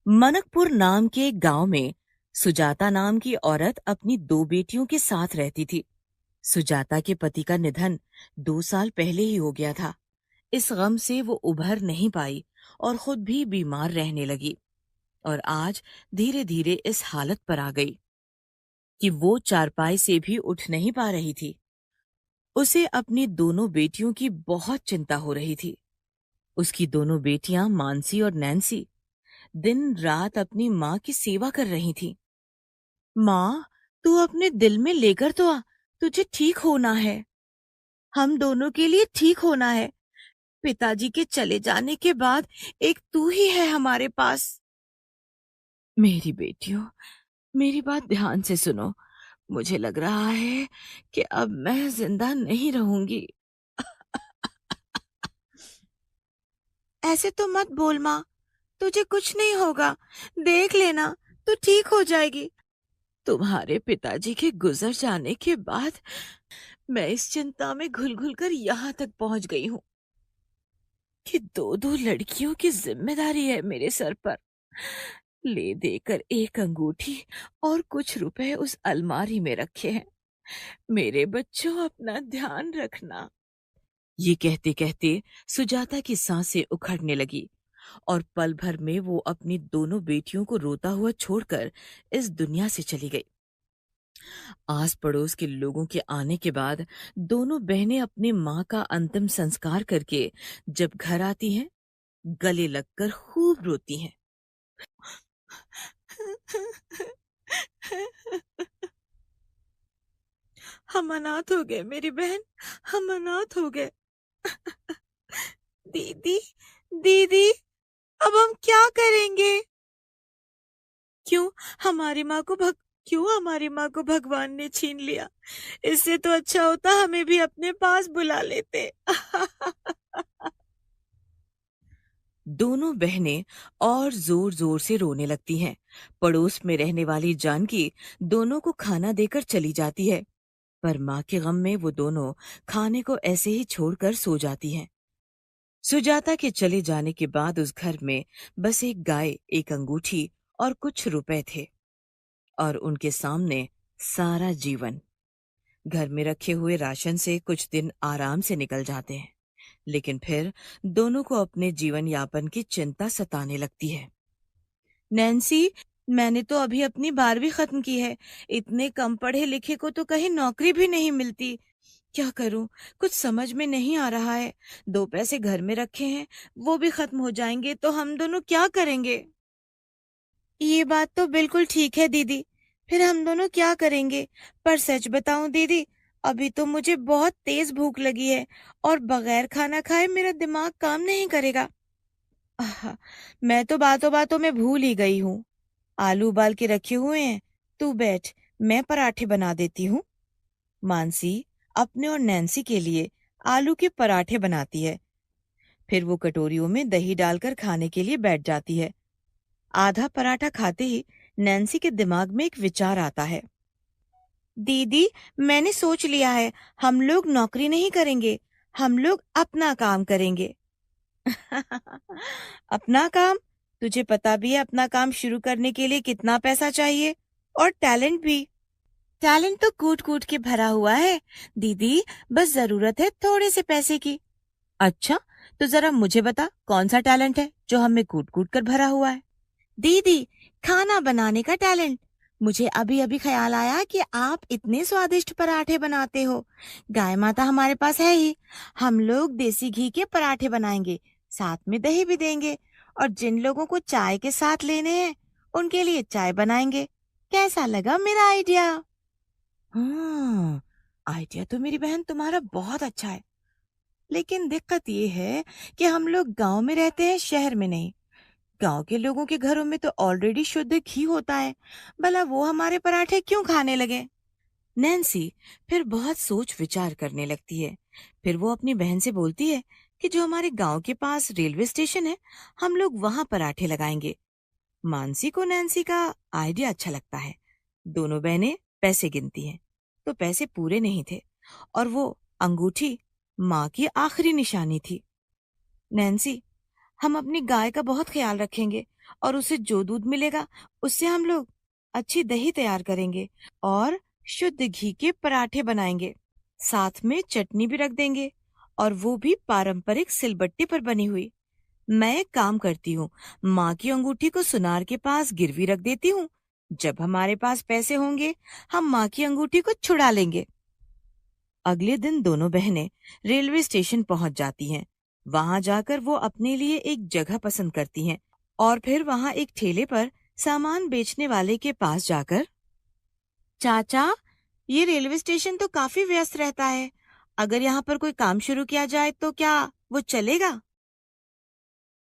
मनकपुर नाम के एक गांव में सुजाता नाम की औरत अपनी दो बेटियों के साथ रहती थी। सुजाता के पति का निधन 2 साल पहले ही हो गया था। इस गम से वो उभर नहीं पाई और खुद भी बीमार रहने लगी और आज धीरे धीरे इस हालत पर आ गई कि वो चारपाई से भी उठ नहीं पा रही थी। उसे अपनी दोनों बेटियों की बहुत चिंता हो रही थी। उसकी दोनों बेटियां मानसी और नैन्सी दिन रात अपनी माँ की सेवा कर रही थी। माँ, तू अपने दिल में लेकर तो आ, तुझे ठीक होना है। हम दोनों के लिए ठीक होना है। पिताजी के चले जाने के बाद एक तू ही है हमारे पास। मेरी बेटियों, मेरी बात ध्यान से सुनो। मुझे लग रहा है कि अब मैं जिंदा नहीं रहूंगी। ऐसे तो मत बोल माँ, तुझे कुछ नहीं होगा। देख लेना, तू ठीक हो जाएगी। तुम्हारे पिताजी के गुजर जाने के बाद मैं इस चिंता में घुल घुल कर यहाँ तक पहुंच गई हूँ कि दो दो लड़कियों की जिम्मेदारी है मेरे सर पर। ले देकर एक अंगूठी और कुछ रुपए उस अलमारी में रखे हैं। मेरे बच्चों, अपना ध्यान रखना। ये कहते कहते सुजाता की सांसें उखड़ने लगी और पल भर में वो अपनी दोनों बेटियों को रोता हुआ छोड़कर इस दुनिया से चली गई। आस पड़ोस के लोगों के आने के बाद दोनों बहनें अपनी माँ का अंतिम संस्कार करके जब घर आती हैं, गले लगकर खूब रोती हैं। हम अनाथ हो गए मेरी बहन, हम अनाथ हो गए। दीदी, दीदी, अब हम क्या करेंगे? क्यों हमारी माँ को भग क्यों हमारी माँ को भगवान ने छीन लिया? इससे तो अच्छा होता हमें भी अपने पास बुला लेते। दोनों बहनें और जोर जोर से रोने लगती हैं। पड़ोस में रहने वाली जानकी दोनों को खाना देकर चली जाती है, पर माँ के गम में वो दोनों खाने को ऐसे ही छोड़कर सो जाती हैं। सुजाता के चले जाने के बाद उस घर में बस एक गाय, एक अंगूठी और कुछ रुपए थे और उनके सामने सारा जीवन। घर में रखे हुए राशन से कुछ दिन आराम से निकल जाते हैं, लेकिन फिर दोनों को अपने जीवन यापन की चिंता सताने लगती है। नैन्सी, मैंने तो अभी अपनी 12वीं खत्म की है। इतने कम पढ़े लिखे को तो कहीं नौकरी भी नहीं मिलती। क्या करूं? कुछ समझ में नहीं आ रहा है। 2 पैसे घर में रखे हैं, वो भी खत्म हो जाएंगे तो हम दोनों क्या करेंगे? ये बात तो बिल्कुल ठीक है दीदी। फिर हम दोनों क्या करेंगे? पर सच बताऊं दीदी, अभी तो मुझे बहुत तेज भूख लगी है और बगैर खाना खाए मेरा दिमाग काम नहीं करेगा। आहा, मैं तो बातों बातों में भूल ही गई हूँ। आलू उबाल के रखे हुए हैं, तू बैठ, मैं पराठे बना देती हूँ। मानसी अपने और नैन्सी के लिए आलू के पराठे बनाती है। फिर वो कटोरियों में दही डालकर खाने के लिए बैठ जाती है। आधा पराठा खाते ही नैन्सी के दिमाग में एक विचार आता है। दीदी, मैंने सोच लिया है, हम लोग नौकरी नहीं करेंगे, हम लोग अपना काम करेंगे। अपना काम? तुझे पता भी है अपना काम शुरू करने के लिए कितना पैसा चाहिए? और टैलेंट भी। टैलेंट तो कूट कूट के भरा हुआ है दीदी, बस जरूरत है थोड़े से पैसे की। अच्छा, तो जरा मुझे बता, कौन सा टैलेंट है जो हमें कूट कूट कर भरा हुआ है? दीदी, खाना बनाने का टैलेंट। मुझे अभी अभी ख्याल आया कि आप इतने स्वादिष्ट पराठे बनाते हो। गाय माता हमारे पास है ही, हम लोग देसी घी के पराठे बनाएंगे, साथ में दही भी देंगे और जिन लोगों को चाय के साथ लेने हैं उनके लिए चाय बनाएंगे। कैसा लगा मेरा आइडिया? हाँ, आइडिया तो मेरी बहन तुम्हारा बहुत अच्छा है, लेकिन दिक्कत ये है कि हम लोग गांव में रहते हैं, शहर में नहीं। गांव के लोगों के घरों में तो ऑलरेडी शुद्ध घी होता है, भला वो हमारे पराठे क्यों खाने लगे? नैन्सी फिर बहुत सोच विचार करने लगती है। फिर वो अपनी बहन से बोलती है कि जो हमारे गांव के पास रेलवे स्टेशन है, हम लोग वहां पराठे लगाएंगे। मानसी को नैन्सी का आइडिया अच्छा लगता है। दोनों बहनें पैसे गिनती हैं, तो पैसे पूरे नहीं थे और वो अंगूठी माँ की आखिरी निशानी थी। नैन्सी, हम अपनी गाय का बहुत ख्याल रखेंगे, और उसे जो दूध मिलेगा उससे हम लोग अच्छी दही तैयार करेंगे और शुद्ध घी के पराठे बनाएंगे। साथ में चटनी भी रख देंगे और वो भी पारंपरिक सिलबट्टे पर बनी हुई। मैं एक काम करती हूँ, माँ की अंगूठी को सुनार के पास गिरवी रख देती हूँ। जब हमारे पास पैसे होंगे हम माँ की अंगूठी को छुड़ा लेंगे। अगले दिन दोनों बहनें रेलवे स्टेशन पहुंच जाती हैं। वहां जाकर वो अपने लिए एक जगह पसंद करती हैं और फिर वहां एक ठेले पर सामान बेचने वाले के पास जाकर, चाचा, ये रेलवे स्टेशन तो काफी व्यस्त रहता है। अगर यहाँ पर कोई काम शुरू किया जाए तो क्या वो चलेगा?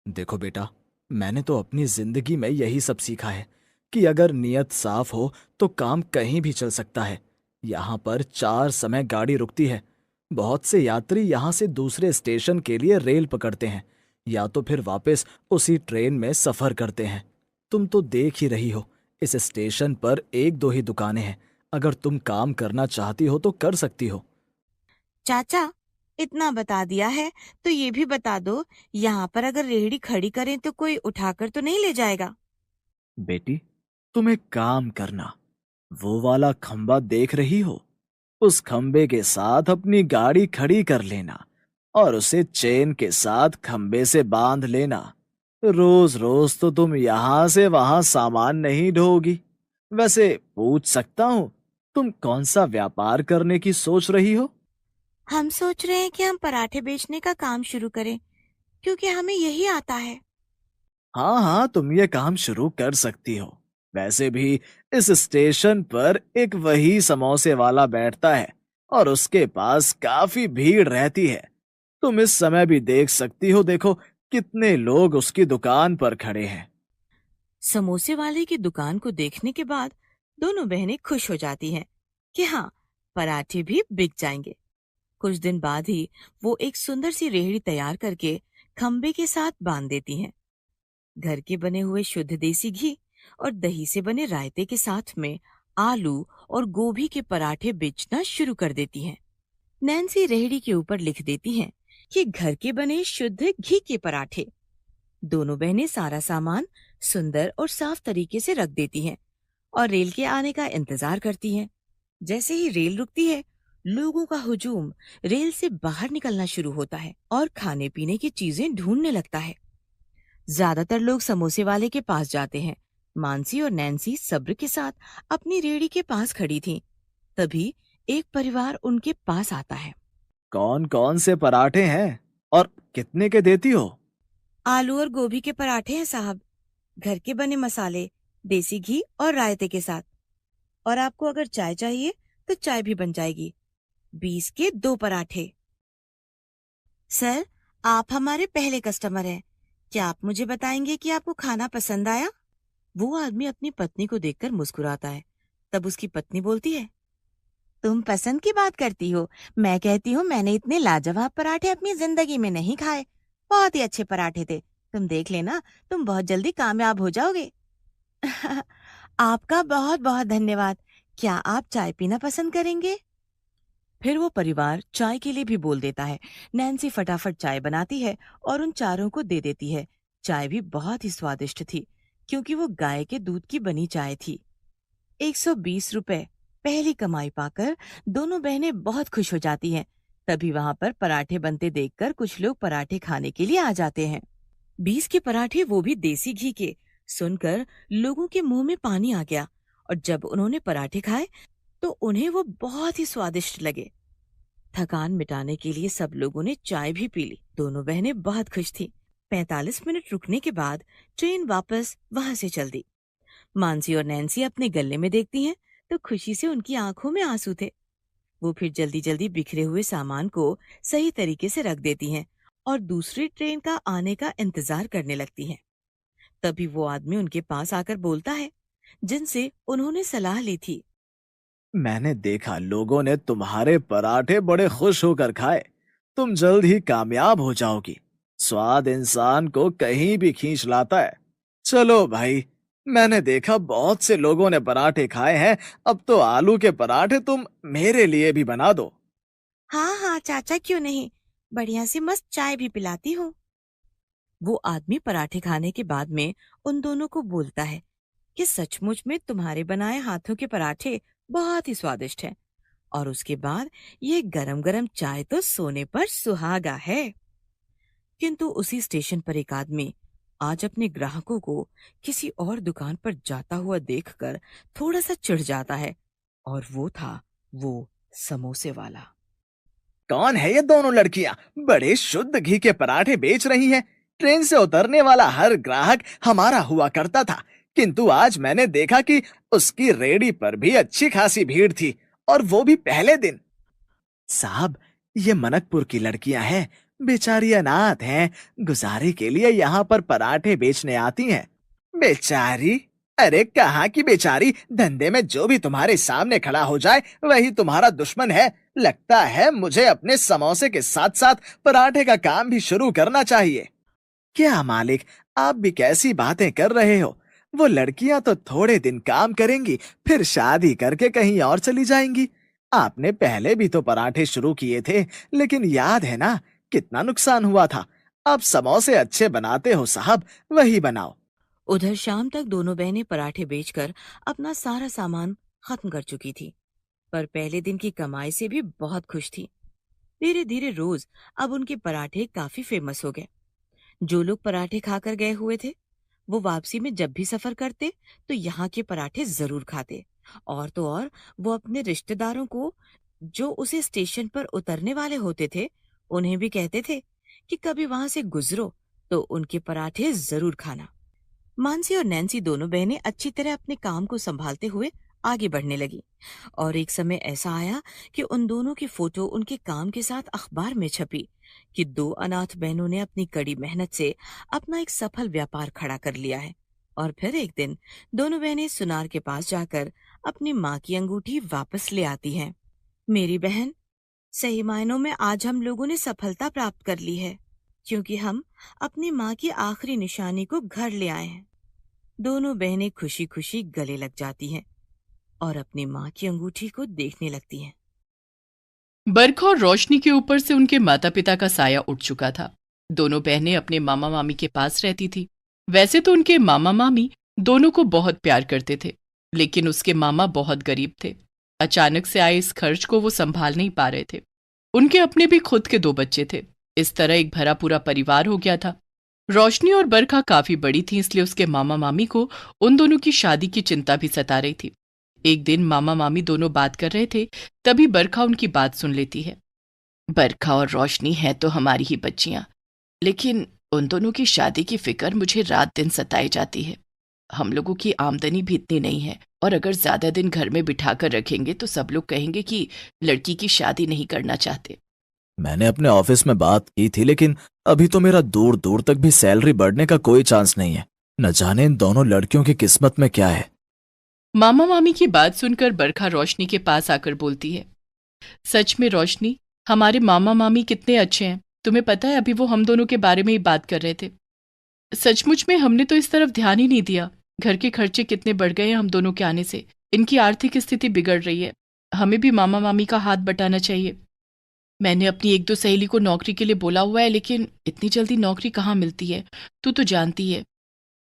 देखो बेटा, मैंने तो अपनी जिंदगी में यही सब सीखा है कि अगर नीयत साफ हो तो काम कहीं भी चल सकता है। यहाँ पर 4 समय गाड़ी रुकती है। बहुत से यात्री यहाँ से दूसरे स्टेशन के लिए रेल पकड़ते हैं या तो फिर वापस उसी ट्रेन में सफर करते हैं। तुम तो देख ही रही हो, इस स्टेशन पर 1-2 ही दुकानें हैं। अगर तुम काम करना चाहती हो तो कर सकती हो। चाचा, इतना बता दिया है तो ये भी बता दो, यहाँ पर अगर रेहड़ी खड़ी करें तो कोई उठाकर तो नहीं ले जाएगा? बेटी, तुम एक काम करना, वो वाला खंबा देख रही हो, उस खंबे के साथ अपनी गाड़ी खड़ी कर लेना और उसे चेन के साथ खंबे से बांध लेना। रोज रोज तो तुम यहां से वहां सामान नहीं ढोगी। वैसे पूछ सकता हूं, तुम कौन सा व्यापार करने की सोच रही हो? हम सोच रहे हैं कि हम पराठे बेचने का काम शुरू करें, क्योंकि हमें यही आता है। हाँ हाँ, तुम ये काम शुरू कर सकती हो। वैसे भी इस स्टेशन पर एक वही समोसे वाला बैठता है और उसके पास काफी भीड़ रहती है। तुम इस समय भी देख सकती हो, देखो कितने लोग उसकी दुकान पर खड़े हैं। समोसे वाले की दुकान को देखने के बाद दोनों बहनें खुश हो जाती हैं कि हाँ, पराठे भी बिक जाएंगे। कुछ दिन बाद ही वो एक सुंदर सी रेहड़ी तैयार करके खंबे के साथ बांध देती हैं। घर के बने हुए शुद्ध देसी घी और दही से बने रायते के साथ में आलू और गोभी के पराठे बेचना शुरू कर देती हैं। नैन्सी रेहड़ी के ऊपर लिख देती हैं कि घर के बने शुद्ध घी के पराठे। दोनों बहनें सारा सामान सुंदर और साफ तरीके से रख देती हैं और रेल के आने का इंतजार करती हैं। जैसे ही रेल रुकती है, लोगों का हुजूम रेल से बाहर निकलना शुरू होता है और खाने पीने की चीजें ढूंढने लगता है। ज्यादातर लोग समोसे वाले के पास जाते हैं। मानसी और नैन्सी सब्र के साथ अपनी रेहड़ी के पास खड़ी थीं। तभी एक परिवार उनके पास आता है। कौन कौन से पराठे हैं और कितने के देती हो? आलू और गोभी के पराठे हैं साहब, घर के बने मसाले, देसी घी और रायते के साथ। और आपको अगर चाय चाहिए तो चाय भी बन जाएगी। 20 के 2 पराठे। सर, आप हमारे पहले कस्टमर हैं। क्या आप मुझे बताएंगे कि आपको खाना पसंद आया? वो आदमी अपनी पत्नी को देखकर मुस्कुराता है। तब उसकी पत्नी बोलती है, तुम पसंद की बात करती हो। मैं कहती हूँ मैंने इतने लाजवाब पराठे अपनी जिंदगी में नहीं खाए। बहुत ही अच्छे पराठे थे। तुम देख लेना, तुम बहुत जल्दी कामयाब हो जाओगे। आपका बहुत बहुत धन्यवाद। क्या आप चाय पीना पसंद करेंगे? फिर वो परिवार चाय के लिए भी बोल देता है। नैन्सी फटाफट चाय बनाती है और उन चारों को दे देती है। चाय भी बहुत ही स्वादिष्ट थी, क्योंकि वो गाय के दूध की बनी चाय थी। 120 रुपए पहली कमाई पाकर दोनों बहनें बहुत खुश हो जाती हैं। तभी वहां पर पराठे बनते देखकर कुछ लोग पराठे खाने के लिए आ जाते हैं। 20 के पराठे, वो भी देसी घी के। सुनकर लोगों के मुंह में पानी आ गया और जब उन्होंने पराठे खाए तो उन्हें वो बहुत ही स्वादिष्ट लगे। थकान मिटाने के लिए सब लोगों ने चाय भी पी ली। दोनों बहनें बहुत खुश थीं। 45 मिनट रुकने के बाद ट्रेन वापस वहां से चल दी। मानसी और नैन्सी अपने गले में देखती हैं तो खुशी से उनकी आंखों में आंसू थे। वो फिर जल्दी जल्दी बिखरे हुए सामान को सही तरीके से रख देती हैं और दूसरी ट्रेन का आने का इंतजार करने लगती हैं। तभी वो आदमी उनके पास आकर बोलता है, जिनसे उन्होंने सलाह ली थी। मैंने देखा लोगों ने तुम्हारे पराठे बड़े खुश होकर खाए। तुम जल्द ही कामयाब हो जाओगी। स्वाद इंसान को कहीं भी खींच लाता है। चलो भाई, मैंने देखा बहुत से लोगों ने पराठे खाए हैं। अब तो आलू के पराठे तुम मेरे लिए भी बना दो। हाँ हाँ चाचा, क्यों नहीं, बढ़िया सी मस्त चाय भी पिलाती हूँ। वो आदमी पराठे खाने के बाद में उन दोनों को बोलता है कि सचमुच में तुम्हारे बनाए हाथों के पराठे बहुत ही स्वादिष्ट हैं। और उसके बाद ये गरम गरम चाय तो सोने पर सुहागा है। किंतु उसी स्टेशन पर एक आदमी आज अपने ग्राहकों को किसी और दुकान पर जाता हुआ देखकर थोड़ा सा चिढ़ जाता है, और वो था वो समोसे वाला। कौन है ये दोनों लड़कियां? बड़े शुद्ध घी के पराठे बेच रही हैं। ट्रेन से उतरने वाला हर ग्राहक हमारा हुआ करता था, किंतु आज मैंने देखा कि उसकी रेहड़ी पर भी अच्छी खासी भीड़ थी, और वो भी पहले दिन। साहब, ये मनकपुर की लड़कियां हैं। बेचारी अनाथ हैं, गुजारे के लिए यहाँ पर पराठे बेचने आती हैं। बेचारी? अरे कहाँ की बेचारी? धंधे में जो भी तुम्हारे सामने खड़ा हो जाए वही तुम्हारा दुश्मन है। लगता है मुझे अपने समोसे के साथ साथ पराठे का काम भी शुरू करना चाहिए। क्या मालिक, आप भी कैसी बातें कर रहे हो? वो लड़कियां तो थोड़े दिन काम करेंगी, फिर शादी करके कहीं और चली जाएंगी। आपने पहले भी तो पराठे शुरू किए थे, लेकिन याद है ना कितना नुकसान हुआ था। आप समोसे अच्छे बनाते हो साहब, वही बनाओ। उधर शाम तक दोनों बहनें पराठे बेचकर अपना सारा सामान खत्म कर चुकी थी, पर पहले दिन की कमाई से भी बहुत खुश थी। धीरे धीरे रोज अब उनके पराठे काफी फेमस हो गए। जो लोग पराठे खाकर गए हुए थे वो वापसी में जब भी सफर करते तो यहाँ के पराठे जरूर खाते। और तो और वो अपने रिश्तेदारों को जो उसे स्टेशन पर उतरने वाले होते थे उन्हें भी कहते थे कि कभी वहां से गुजरो तो उनके पराठे जरूर खाना। मानसी और नैन्सी दोनों बहनें अच्छी तरह अपने काम को संभालते हुए आगे बढ़ने लगी, और एक समय ऐसा आया कि उन दोनों की फोटो उनके काम के साथ अखबार में छपी कि दो अनाथ बहनों ने अपनी कड़ी मेहनत से अपना एक सफल व्यापार खड़ा कर लिया है। और फिर एक दिन दोनों बहनें सुनार के पास जाकर अपनी माँ की अंगूठी वापस ले आती हैं। मेरी बहन, सही मायनों में आज हम लोगों ने सफलता प्राप्त कर ली है, क्योंकि हम अपनी माँ की आखिरी निशानी को घर ले आए हैं। दोनों बहनें खुशी खुशी गले लग जाती हैं और अपनी माँ की अंगूठी को देखने लगती हैं। बरखा और रोशनी के ऊपर से उनके माता पिता का साया उठ चुका था। दोनों बहनें अपने मामा मामी के पास रहती थी। वैसे तो उनके मामा मामी दोनों को बहुत प्यार करते थे, लेकिन उसके मामा बहुत गरीब थे। अचानक से आए इस खर्च को वो संभाल नहीं पा रहे थे। उनके अपने भी खुद के 2 बच्चे थे। इस तरह एक भरा पूरा परिवार हो गया था। रोशनी और बरखा काफी बड़ी थी, इसलिए उसके मामा मामी को उन दोनों की शादी की चिंता भी सता रही थी। एक दिन मामा मामी दोनों बात कर रहे थे, तभी बरखा उनकी बात सुन लेती है। बरखा और रोशनी है तो हमारी ही बच्चियां, लेकिन उन दोनों की शादी की फिक्र मुझे रात दिन सताई जाती है। हम लोगों की आमदनी भी इतनी नहीं है, और अगर ज्यादा दिन घर में बिठाकर रखेंगे तो सब लोग कहेंगे कि लड़की की शादी नहीं करना चाहते। मैंने अपने ऑफिस में बात की थी, लेकिन अभी तो मेरा दूर दूर तक भी सैलरी बढ़ने का कोई चांस नहीं है। न जाने इन दोनों लड़कियों की किस्मत में क्या है। मामा मामी की बात सुनकर बरखा रोशनी के पास आकर बोलती है, सच में रोशनी, हमारे मामा मामी कितने अच्छे हैं। तुम्हें पता है, अभी वो हम दोनों के बारे में ही बात कर रहे थे। सचमुच में हमने तो इस तरफ ध्यान ही नहीं दिया। घर के खर्चे कितने बढ़ गए हैं हम दोनों के आने से। इनकी आर्थिक स्थिति बिगड़ रही है। हमें भी मामा मामी का हाथ बटाना चाहिए। मैंने अपनी 1-2 सहेली को नौकरी के लिए बोला हुआ है, लेकिन इतनी जल्दी नौकरी कहाँ मिलती है, तू तो जानती है।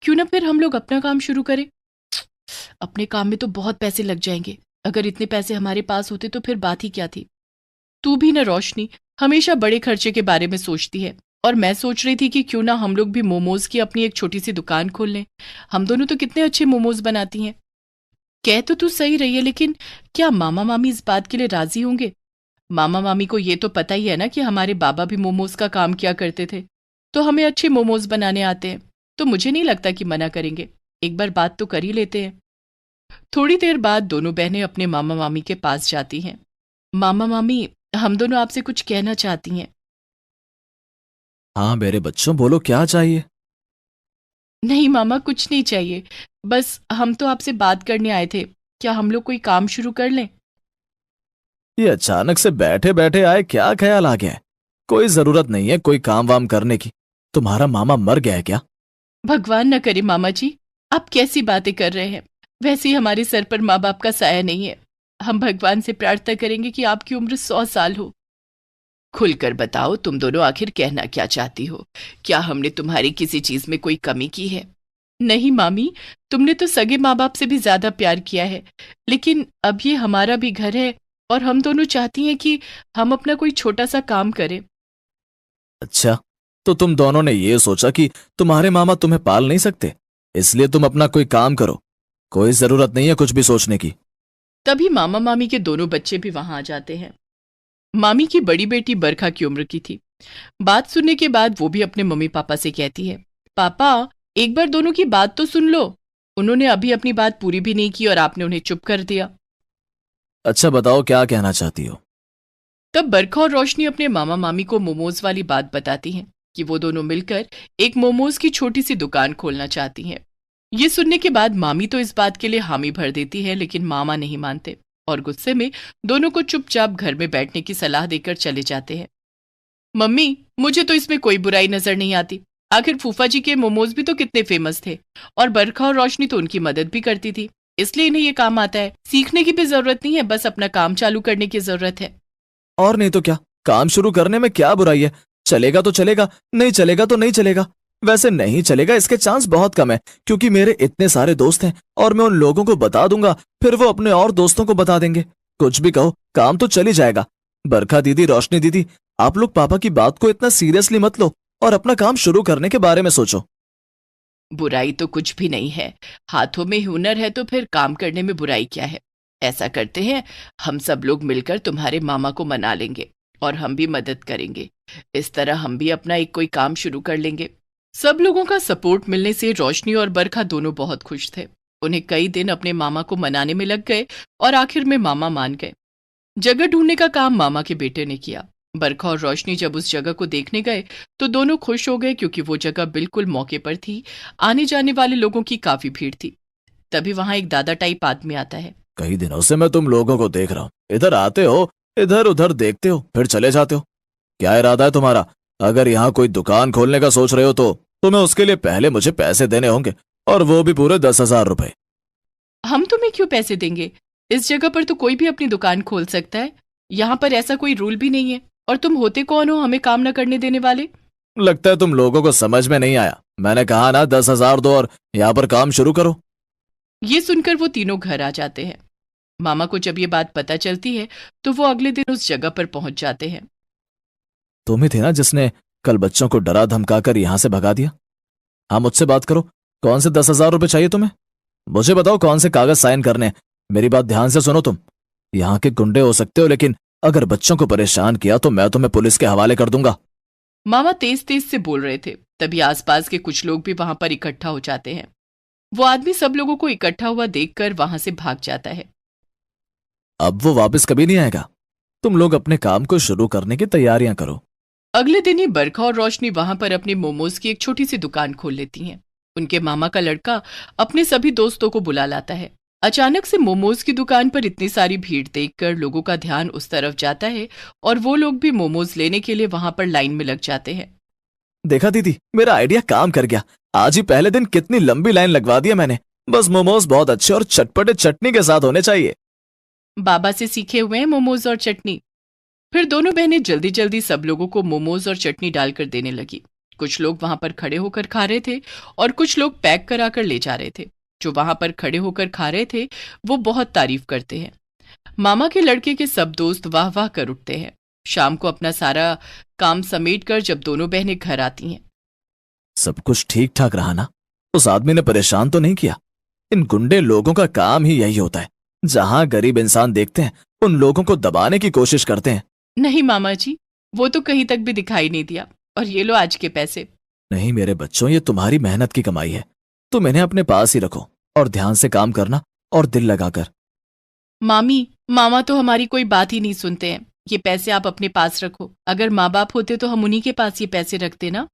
क्यों ना फिर हम लोग अपना काम शुरू करें। अपने काम में तो बहुत पैसे लग जाएंगे। अगर इतने पैसे हमारे पास होते तो फिर बात ही क्या थी। तू भी ना रोशनी, हमेशा बड़े खर्चे के बारे में सोचती है। और मैं सोच रही थी कि क्यों ना हम लोग भी मोमोज की अपनी एक छोटी सी दुकान खोल लें। हम दोनों तो कितने अच्छे मोमोज बनाती हैं। कह तो तू सही रही है, लेकिन क्या मामा मामी इस बात के लिए राजी होंगे? मामा मामी को ये तो पता ही है ना कि हमारे बाबा भी मोमोज का काम किया करते थे, तो हमें अच्छे मोमोज बनाने आते हैं। तो मुझे नहीं लगता कि मना करेंगे। एक बार बात तो कर ही लेते हैं। थोड़ी देर बाद दोनों बहनें अपने मामा मामी के पास जाती हैं। मामा मामी, हम दोनों आपसे कुछ कहना चाहती हैं। हाँ मेरे बच्चों, बोलो क्या चाहिए। नहीं मामा, कुछ नहीं चाहिए। बस हम तो आपसे बात करने आए थे। क्या हम लोग कोई काम शुरू कर लें? ये अचानक से बैठे बैठे आए, क्या ख्याल आ गया है? कोई जरूरत नहीं है कोई काम वाम करने की। तुम्हारा मामा मर गया है क्या? भगवान न करे मामा जी, आप कैसी बातें कर रहे हैं। वैसे ही हमारे सर पर माँ बाप का साया नहीं है। हम भगवान से प्रार्थना करेंगे कि आपकी उम्र 100 साल हो। खुलकर बताओ, तुम दोनों आखिर कहना क्या चाहती हो? क्या हमने तुम्हारी किसी चीज में कोई कमी की है? नहीं मामी, तुमने तो सगे माँ बाप से भी ज्यादा प्यार किया है, लेकिन अब ये हमारा भी घर है और हम दोनों चाहती हैं कि हम अपना कोई छोटा सा काम करें। अच्छा, तो तुम दोनों ने ये सोचा कि तुम्हारे मामा तुम्हें पाल नहीं सकते, इसलिए तुम अपना कोई काम करो। कोई जरूरत नहीं है कुछ भी सोचने की। तभी मामा मामी के दोनों बच्चे भी वहां आ जाते हैं। मामी की बड़ी बेटी बरखा की उम्र की थी। बात सुनने के बाद वो भी अपने मम्मी पापा से कहती है, पापा एक बार दोनों की बात तो सुन लो। उन्होंने अभी अपनी बात पूरी भी नहीं की और आपने उन्हें चुप कर दिया। अच्छा बताओ क्या कहना चाहती हो। तब बरखा और रोशनी अपने मामा मामी को मोमोज वाली बात बताती हैं कि वो दोनों मिलकर एक मोमोज की छोटी सी दुकान खोलना चाहती हैं। ये सुनने के बाद मामी तो इस बात के लिए हामी भर देती है, लेकिन मामा नहीं मानते और गुस्से में दोनों को चुपचाप घर में बैठने की सलाह देकर चले जाते हैं। मम्मी, मुझे तो इसमें कोई बुराई नजर नहीं आती। आखिर फूफा जी के मोमोज भी तो कितने फेमस थे और बरखा और रोशनी तो उनकी मदद भी करती थी, इसलिए इन्हें ये काम आता है। सीखने की भी जरूरत नहीं है, बस अपना काम चालू करने की जरूरत है। और नहीं तो क्या, काम शुरू करने में क्या बुराई है। चलेगा तो चलेगा, नहीं चलेगा तो नहीं चलेगा। वैसे नहीं चलेगा इसके चांस बहुत कम है, क्योंकि मेरे इतने सारे दोस्त हैं और मैं उन लोगों को बता दूंगा, फिर वो अपने और दोस्तों को बता देंगे। कुछ भी कहो, काम तो चल ही जाएगा। बरखा दीदी, रोशनी दीदी, आप लोग पापा की बात को इतना सीरियसली मत लो और अपना काम शुरू करने के बारे में सोचो। बुराई तो कुछ भी नहीं है। हाथों में हुनर है तो फिर काम करने में बुराई क्या है? ऐसा करते हैं, हम सब लोग मिलकर तुम्हारे मामा को मना लेंगे और हम भी मदद करेंगे। इस तरह हम भी अपना एक कोई काम शुरू कर लेंगे। सब लोगों का सपोर्ट मिलने से रोशनी और बरखा दोनों बहुत खुश थे। उन्हें कई दिन अपने मामा को मनाने में लग गए और आखिर में मामा मान गए। जगह ढूंढने का काम मामा के बेटे ने किया। बरखा और रोशनी जब उस जगह को देखने गए तो दोनों खुश हो गए, क्योंकि वो जगह बिल्कुल मौके पर थी। आने जाने वाले लोगों की काफी भीड़ थी। तभी वहां एक दादा टाइप आदमी आता है। कई दिनों से मैं तुम लोगों को देख रहा हूँ, इधर आते हो, इधर उधर देखते हो, फिर चले जाते हो। क्या इरादा है तुम्हारा? अगर यहाँ कोई दुकान खोलने का सोच रहे हो तो तुम्हें उसके लिए पहले मुझे पैसे देने होंगे, और वो भी पूरे 10,000 रुपए। हम तुम्हें क्यों पैसे देंगे? इस जगह पर तो कोई भी अपनी दुकान खोल सकता है। यहाँ पर ऐसा कोई रूल भी नहीं है। और तुम होते कौन हो हमें काम न करने देने वाले? लगता है तुम लोगों को समझ में नहीं आया। मैंने कहा ना 10,000 दो और यहाँ पर काम शुरू करो। ये सुनकर वो तीनों घर आ जाते हैं। मामा को जब ये बात पता चलती है तो वो अगले दिन उस जगह पर पहुंच जाते हैं। तुम ही थे ना जिसने कल बच्चों को डरा धमकाकर यहाँ से भगा दिया? हाँ, मुझसे बात करो। कौन से 10,000 रुपए चाहिए तुम्हें? मुझे बताओ कौन से कागज साइन करने हैं। मेरी बात ध्यान से सुनो। तुम यहाँ के गुंडे हो सकते हो, लेकिन अगर बच्चों को परेशान किया तो मैं तुम्हें पुलिस के हवाले कर दूंगा। मामा तेज तेज से बोल रहे थे, तभी आसपास के कुछ लोग भी वहां पर इकट्ठा हो जाते हैं। वो आदमी सब लोगों को इकट्ठा हुआ देखकर वहां से भाग जाता है। अब वो वापस कभी नहीं आएगा। तुम लोग अपने काम को शुरू करने की तैयारियां करो। अगले दिन ही बरखा और रोशनी वहां पर अपनी मोमोज की एक छोटी सी दुकान खोल लेती हैं। उनके मामा का लड़का अपने सभी दोस्तों को बुला लाता है। अचानक से मोमोज की दुकान पर इतनी सारी भीड़ देखकर लोगों का ध्यान उस तरफ जाता है और वो लोग भी मोमोज लेने के लिए वहां पर लाइन में लग जाते हैं। देखा दीदी, मेरा आइडिया काम कर गया। आज ही पहले दिन कितनी लंबी लाइन लगवा दी है मैंने। बस मोमोज बहुत अच्छे और चटपटे चटनी के साथ होने चाहिए। बाबा से सीखे हुए हैं मोमोज और चटनी। फिर दोनों बहनें जल्दी जल्दी सब लोगों को मोमोज और चटनी डालकर देने लगी। कुछ लोग वहां पर खड़े होकर खा रहे थे और कुछ लोग पैक कराकर ले जा रहे थे। जो वहां पर खड़े होकर खा रहे थे वो बहुत तारीफ करते हैं। मामा के लड़के के सब दोस्त वाह वाह कर उठते हैं। शाम को अपना सारा काम समेट कर जब दोनों बहनें घर आती हैं। सब कुछ ठीक ठाक रहा ना? उस आदमी ने परेशान तो नहीं किया? इन गुंडे लोगों का काम ही यही होता है। जहां गरीब इंसान देखते हैं उन लोगों को दबाने की कोशिश करते हैं। नहीं मामा जी, वो तो कहीं तक भी दिखाई नहीं दिया। और ये लो आज के पैसे। नहीं मेरे बच्चों, ये तुम्हारी मेहनत की कमाई है। तुम इन्हें अपने पास ही रखो और ध्यान से काम करना और दिल लगाकर। मामी, मामा तो हमारी कोई बात ही नहीं सुनते हैं। ये पैसे आप अपने पास रखो। अगर माँ बाप होते तो हम उन्हीं के पास ये पैसे रखते ना।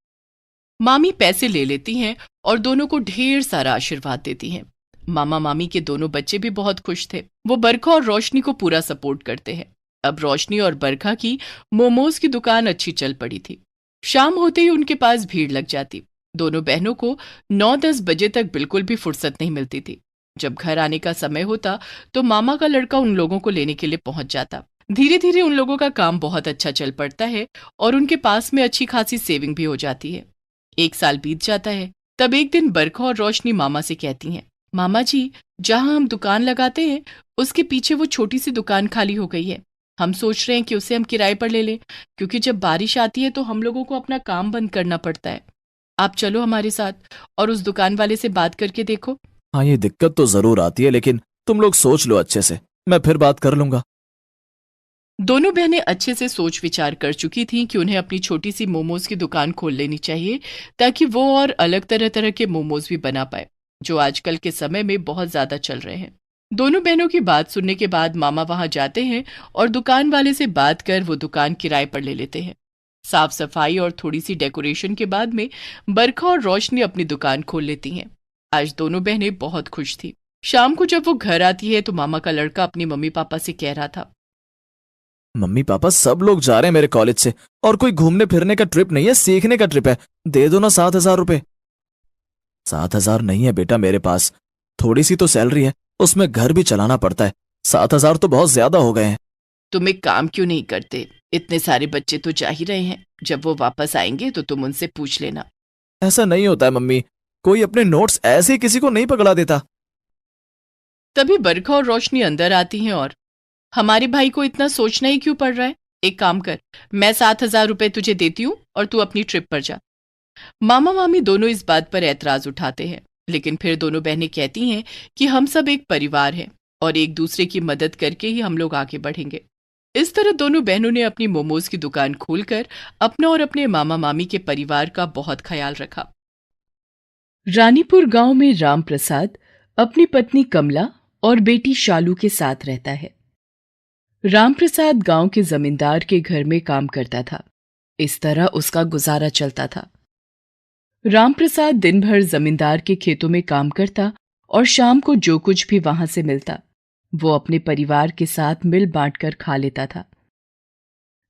मामी पैसे ले लेती हैं और दोनों को ढेर सारा आशीर्वाद देती हैं। मामा मामी के दोनों बच्चे भी बहुत खुश थे। वो बरखा और रोशनी को पूरा सपोर्ट करते हैं। अब रोशनी और बरखा की मोमोज की दुकान अच्छी चल पड़ी थी। शाम होते ही उनके पास भीड़ लग जाती। दोनों बहनों को 9-10 बजे तक बिल्कुल भी फुर्सत नहीं मिलती थी। जब घर आने का समय होता तो मामा का लड़का उन लोगों को लेने के लिए पहुंच जाता। धीरे धीरे उन लोगों का काम बहुत अच्छा चल पड़ता है और उनके पास में अच्छी खासी सेविंग भी हो जाती है। 1 साल बीत जाता है। तब एक दिन बरखा और रोशनी मामा से कहती हैं, मामा जी, जहां हम दुकान लगाते हैं उसके पीछे वो छोटी सी दुकान खाली हो गई है। हम सोच रहे हैं कि उसे हम किराए पर ले लें, क्योंकि जब बारिश आती है तो हम लोगों को अपना काम बंद करना पड़ता है। आप चलो हमारे साथ और उस दुकान वाले से बात करके देखो। हाँ, ये दिक्कत तो जरूर आती है, लेकिन तुम लोग सोच लो अच्छे से, मैं फिर बात कर लूंगा। दोनों बहनें अच्छे से सोच विचार कर चुकी थीं कि उन्हें अपनी छोटी सी मोमोज की दुकान खोल लेनी चाहिए, ताकि वो और अलग तरह तरह के मोमोज भी बना पाए, जो आजकल के समय में बहुत ज्यादा चल रहे हैं। दोनों बहनों की बात सुनने के बाद मामा वहां जाते हैं और दुकान वाले से बात कर वो दुकान किराए पर ले लेते हैं। साफ सफाई और थोड़ी सी डेकोरेशन के बाद में बरखा और रोशनी अपनी दुकान खोल लेती हैं। आज दोनों बहनें बहुत खुश थी। शाम को जब वो घर आती है तो मामा का लड़का अपनी मम्मी पापा से कह रहा था, मम्मी पापा, सब लोग जा रहे हैं मेरे कॉलेज से, और कोई घूमने फिरने का ट्रिप नहीं है, सीखने का ट्रिप है। दे दो ना 7,000 रुपए। 7,000 नहीं है बेटा मेरे पास, थोड़ी सी तो सैलरी है, उसमें घर भी चलाना पड़ता है। 7,000 तो बहुत ज्यादा हो गए हैं। तुम एक काम क्यों नहीं करते? इतने सारे बच्चे तो जा ही रहे हैं, जब वो वापस आएंगे तो तुम उनसे पूछ लेना। ऐसा नहीं होता है मम्मी, कोई अपने नोट्स ऐसे ही किसी को नहीं पकड़ा देता। तभी बरखा और रोशनी अंदर आती हैं और, हमारे भाई को इतना सोचना ही क्यों पड़ रहा है? एक काम कर, मैं 7,000 रुपए तुझे देती हूँ और तू अपनी ट्रिप पर जा। मामा मामी दोनों इस बात पर ऐतराज उठाते हैं, लेकिन फिर दोनों बहनें कहती हैं कि हम सब एक परिवार हैं और एक दूसरे की मदद करके ही हम लोग आगे बढ़ेंगे। इस तरह दोनों बहनों ने अपनी मोमोज की दुकान खोलकर अपना और अपने मामा मामी के परिवार का बहुत ख्याल रखा। रानीपुर गांव में राम प्रसाद अपनी पत्नी कमला और बेटी शालू के साथ रहता है। रामप्रसाद गांव के जमींदार के घर में काम करता था। इस तरह उसका गुजारा चलता था। रामप्रसाद दिन भर जमींदार के खेतों में काम करता और शाम को जो कुछ भी वहां से मिलता वो अपने परिवार के साथ मिल बांट कर खा लेता था।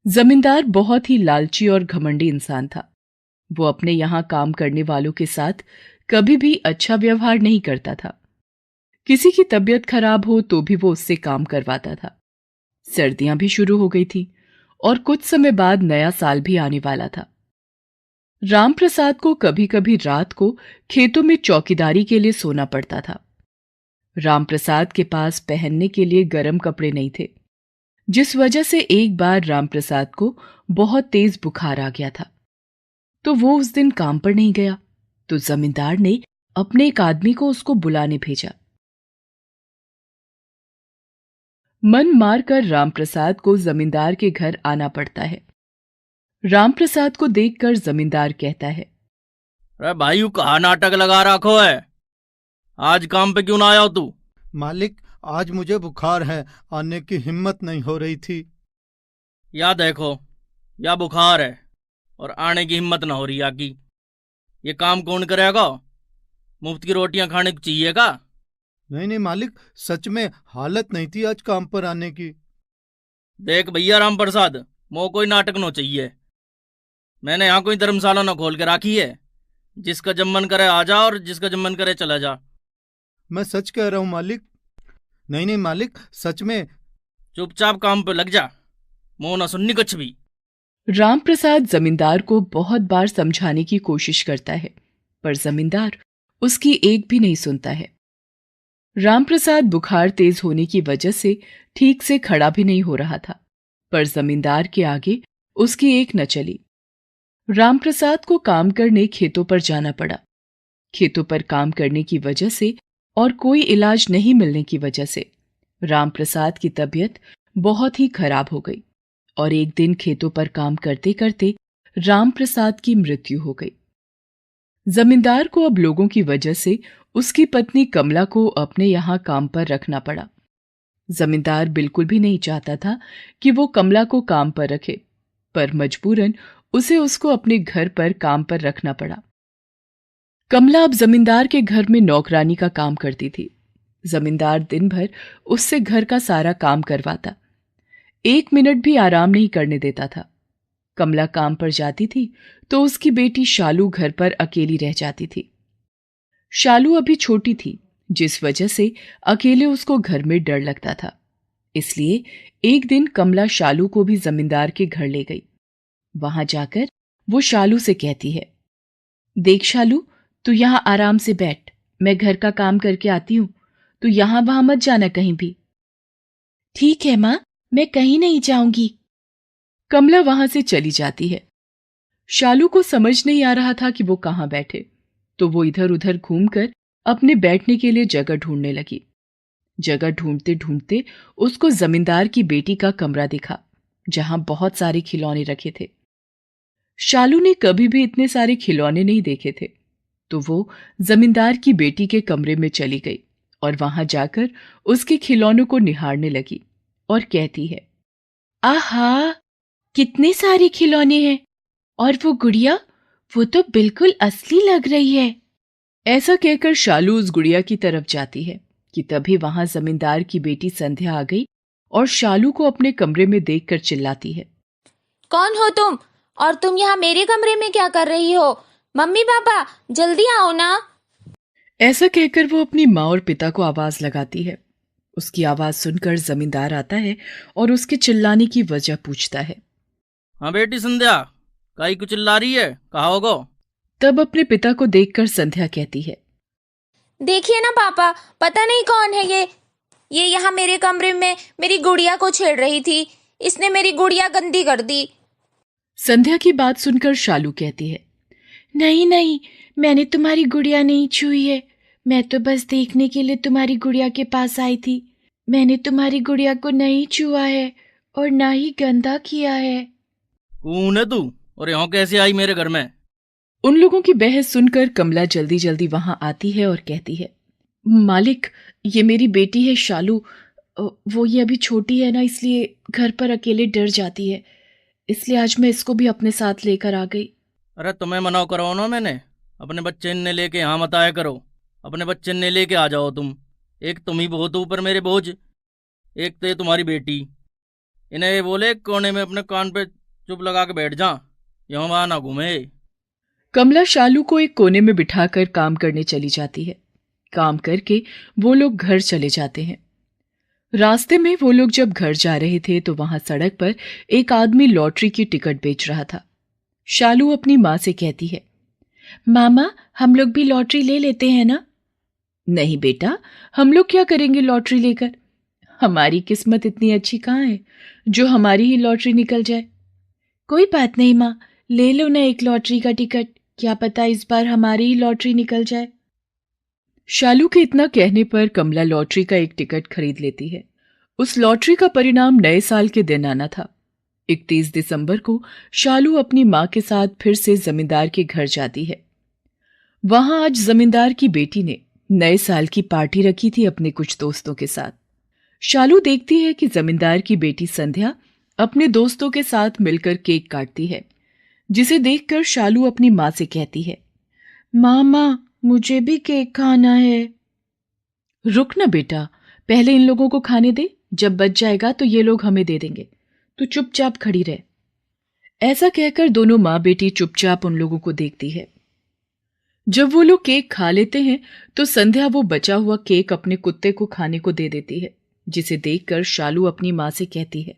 जमींदार बहुत ही लालची और घमंडी इंसान था। वो अपने यहां काम करने वालों के साथ कभी भी अच्छा व्यवहार नहीं करता था। किसी की तबीयत खराब हो तो भी वो उससे काम करवाता था। सर्दियां भी शुरू हो गई थी और कुछ समय बाद नया साल भी आने वाला था। रामप्रसाद को कभी कभी रात को खेतों में चौकीदारी के लिए सोना पड़ता था। रामप्रसाद के पास पहनने के लिए गर्म कपड़े नहीं थे, जिस वजह से एक बार रामप्रसाद को बहुत तेज बुखार आ गया था। तो वो उस दिन काम पर नहीं गया, तो जमींदार ने अपने एक आदमी को उसको बुलाने भेजा। मन मारकर रामप्रसाद को जमींदार के घर आना पड़ता है। रामप्रसाद को देखकर जमींदार कहता है, अरे भाई, यू कहा नाटक लगा रखो है? आज काम पे क्यों ना आया हो तू? मालिक, आज मुझे बुखार है, आने की हिम्मत नहीं हो रही थी। या देखो, या बुखार है और आने की हिम्मत ना हो रही आकी। ये काम कौन करेगा? मुफ्त की रोटियां खाने को चाहिए का? नहीं नहीं मालिक, सच में हालत नहीं थी आज काम पर आने की। देख भैया राम प्रसाद, मो कोई नाटक न चाहिए। मैंने यहाँ कोई धर्मशाला न खोल के रखी है। जिसका जब मन करे आ जा और जिसका जब मन करे चला जा। मैं सच कह रहा हूँ मालिक। नहीं नहीं मालिक, सच में। चुपचाप काम पे लग जा, मो न सुननी कुछ भी। रामप्रसाद जमींदार को बहुत बार समझाने की कोशिश करता है, पर जमींदार उसकी एक भी नहीं सुनता है। रामप्रसाद बुखार तेज होने की वजह से ठीक से खड़ा भी नहीं हो रहा था, पर जमींदार के आगे उसकी एक न चली। रामप्रसाद को काम करने खेतों पर जाना पड़ा। खेतों पर काम करने की वजह से और कोई इलाज नहीं मिलने की वजह से रामप्रसाद की तबीयत बहुत ही खराब हो गई और एक दिन खेतों पर काम करते करते रामप्रसाद की मृत्यु हो गई। जमींदार को अब लोगों की वजह से उसकी पत्नी कमला को अपने यहां काम पर रखना पड़ा। जमींदार बिल्कुल भी नहीं चाहता था कि वो कमला को काम पर रखे, पर मजबूरन उसे उसको अपने घर पर काम पर रखना पड़ा। कमला अब जमींदार के घर में नौकरानी का काम करती थी। जमींदार दिन भर उससे घर का सारा काम करवाता, 1 मिनट भी आराम नहीं करने देता था। कमला काम पर जाती थी तो उसकी बेटी शालू घर पर अकेली रह जाती थी। शालू अभी छोटी थी, जिस वजह से अकेले उसको घर में डर लगता था। इसलिए एक दिन कमला शालू को भी जमींदार के घर ले गई। वहां जाकर वो शालू से कहती है, देख शालू, तू यहाँ आराम से बैठ, मैं घर का काम करके आती हूँ, तू यहाँ वहां मत जाना कहीं भी। ठीक है माँ, मैं कहीं नहीं जाऊंगी। कमला वहां से चली जाती है। शालू को समझ नहीं आ रहा था कि वो कहाँ बैठे, तो वो इधर उधर घूमकर अपने बैठने के लिए जगह ढूंढने लगी। जगह ढूंढते ढूंढते उसको जमींदार की बेटी का कमरा दिखा, जहां बहुत सारे खिलौने रखे थे। शालू ने कभी भी इतने सारे खिलौने नहीं देखे थे, तो वो जमींदार की बेटी के कमरे में चली गई और वहां जाकर उसके खिलौनों को निहारने लगी और कहती है, आहा, कितने सारे खिलौने हैं, और वो गुड़िया, वो तो बिल्कुल असली लग रही है। ऐसा कहकर शालू उस गुड़िया की तरफ जाती है कि तभी वहां जमींदार की बेटी संध्या आ गई और शालू को अपने कमरे में देखकर चिल्लाती है, कौन हो तुम, और तुम यहाँ मेरे कमरे में क्या कर रही हो? मम्मी पापा, जल्दी आओ ना। ऐसा कहकर वो अपनी माँ और पिता को आवाज लगाती है। उसकी आवाज सुनकर जमींदार आता है और उसके चिल्लाने की वजह पूछता है। हाँ बेटी संध्या, काई कुछ चिल्ला रही है, कहा होगो? तब अपने पिता को देखकर संध्या कहती है, देखिए ना पापा, पता नहीं कौन है ये यहाँ मेरे कमरे में मेरी गुड़िया को छेड़ रही थी। इसने मेरी गुड़िया गंदी कर दी। संध्या की बात सुनकर शालू कहती है, नहीं नहीं, मैंने तुम्हारी गुड़िया नहीं छुई है, मैं तो बस देखने के लिए तुम्हारी गुड़िया के पास आई थी। मैंने तुम्हारी गुड़िया को नहीं छुआ है और ना ही गंदा किया है। कौन है तू और यहाँ कैसे आई मेरे घर में? उन लोगों की बहस सुनकर कमला जल्दी जल्दी वहां आती है और कहती है, मालिक, ये मेरी बेटी है शालू। वो ये अभी छोटी है ना, इसलिए घर पर अकेले डर जाती है, इसलिए आज मैं इसको भी अपने साथ लेकर आ गई। अरे तुम्हें मना करो ना मैंने, अपने बच्चे ने लेके यहाँ मत आया करो, अपने बच्चे ने लेके आ जाओ तुम। एक तुम ही बहुत ऊपर मेरे बोझ, एक तो ये तुम्हारी बेटी। इन्हें ये बोले कोने में अपने कान पे चुप लगा के बैठ जा, यहाँ वहाँ ना घूमे। कमला शालू को एक कोने में बिठाकर काम करने चली जाती है। काम करके वो लोग घर चले जाते हैं। रास्ते में वो लोग जब घर जा रहे थे तो वहां सड़क पर एक आदमी लॉटरी की टिकट बेच रहा था। शालू अपनी माँ से कहती है, मामा, हम लोग भी लॉटरी ले लेते हैं ना? नहीं बेटा, हम लोग क्या करेंगे लॉटरी लेकर? हमारी किस्मत इतनी अच्छी कहाँ है जो हमारी ही लॉटरी निकल जाए। कोई बात नहीं माँ, ले लो ना एक लॉटरी का टिकट, क्या पता इस बार हमारी ही लॉटरी निकल जाए। शालू के इतना कहने पर कमला लॉटरी का एक टिकट खरीद लेती है। उस लॉटरी का परिणाम नए साल के दिन आना था। 31 दिसंबर को शालू अपनी माँ के साथ फिर से जमींदार के घर जाती है। वहां आज जमींदार की बेटी ने नए साल की पार्टी रखी थी अपने कुछ दोस्तों के साथ। शालू देखती है कि जमींदार की बेटी संध्या अपने दोस्तों के साथ मिलकर केक काटती है, जिसे देखकर शालू अपनी माँ से कहती है, मामा, मुझे भी केक खाना है। रुक ना बेटा, पहले इन लोगों को खाने दे, जब बच जाएगा तो ये लोग हमें दे देंगे, तू चुपचाप खड़ी रह। ऐसा कहकर दोनों माँ बेटी चुपचाप उन लोगों को देखती है। जब वो लोग केक खा लेते हैं तो संध्या वो बचा हुआ केक अपने कुत्ते को खाने को दे देती है, जिसे देखकर शालू अपनी माँ से कहती है,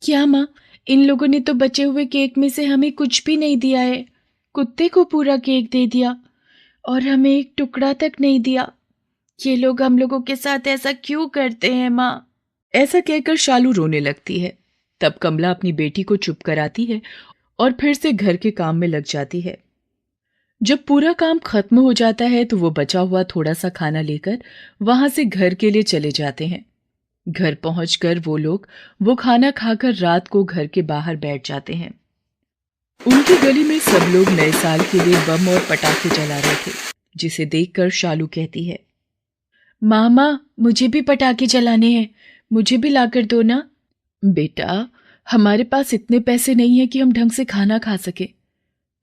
क्या माँ, इन लोगों ने तो बचे हुए केक में से हमें कुछ भी नहीं दिया है। कुत्ते को पूरा केक दे दिया और हमें एक टुकड़ा तक नहीं दिया। ये लोग हम लोगों के साथ ऐसा क्यों करते हैं माँ? ऐसा कहकर शालू रोने लगती है। तब कमला अपनी बेटी को चुप कराती है और फिर से घर के काम में लग जाती है। जब पूरा काम खत्म हो जाता है तो वो बचा हुआ थोड़ा सा खाना लेकर वहां से घर के लिए चले जाते हैं। घर पहुंचकर वो लोग वो खाना खाकर रात को घर के बाहर बैठ जाते हैं। उनकी गली में सब लोग नए साल के लिए बम और पटाखे जला रहे थे, जिसे देखकर शालू कहती है, मामा, मुझे भी पटाखे जलाने हैं, मुझे भी लाकर दो ना। बेटा, हमारे पास इतने पैसे नहीं है कि हम ढंग से खाना खा सके,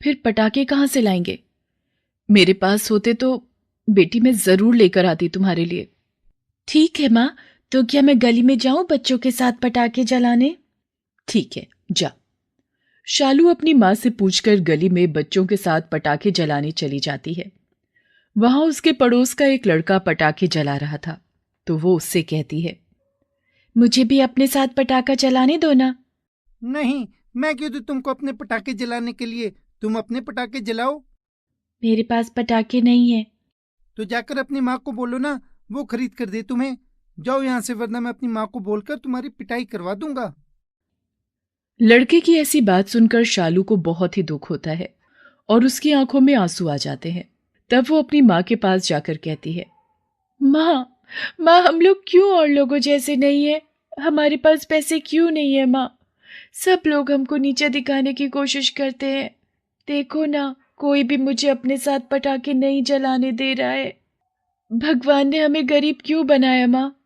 फिर पटाखे कहाँ से लाएंगे? मेरे पास होते तो बेटी मैं जरूर लेकर आती तुम्हारे लिए। ठीक है माँ, तो क्या मैं गली में जाऊं बच्चों के साथ पटाखे जलाने? ठीक है, जा। शालू अपनी माँ से पूछकर गली में बच्चों के साथ पटाखे जलाने चली जाती है। वहां उसके पड़ोस का एक लड़का पटाखे जला रहा था, तो वो उससे कहती है, मुझे भी अपने साथ पटाखा चलाने दो ना। नहीं, मैं क्यों दूं तुमको अपने पटाखे जलाने के लिए? तुम अपने पटाखे जलाओ। मेरे पास पटाखे नहीं है। तो जाकर अपनी माँ को बोलो ना, वो खरीद कर दे तुम्हें। जाओ यहाँ से, वरना मैं अपनी माँ को बोलकर तुम्हारी पिटाई करवा दूंगा। लड़के की ऐसी बात सुनकर शालू को बहुत ही दुख होता है और उसकी आंखों में आंसू आ जाते हैं। तब वो अपनी माँ के पास जाकर कहती है, माँ, माँ, हम लोग क्यों और लोगों जैसे नहीं है? हमारे पास पैसे क्यों नहीं है माँ? सब लोग हमको नीचा दिखाने की कोशिश करते हैं। देखो ना, कोई भी मुझे अपने साथ पटाखे नहीं जलाने दे रहा है। भगवान ने हमें गरीब क्यों बनाया माँ?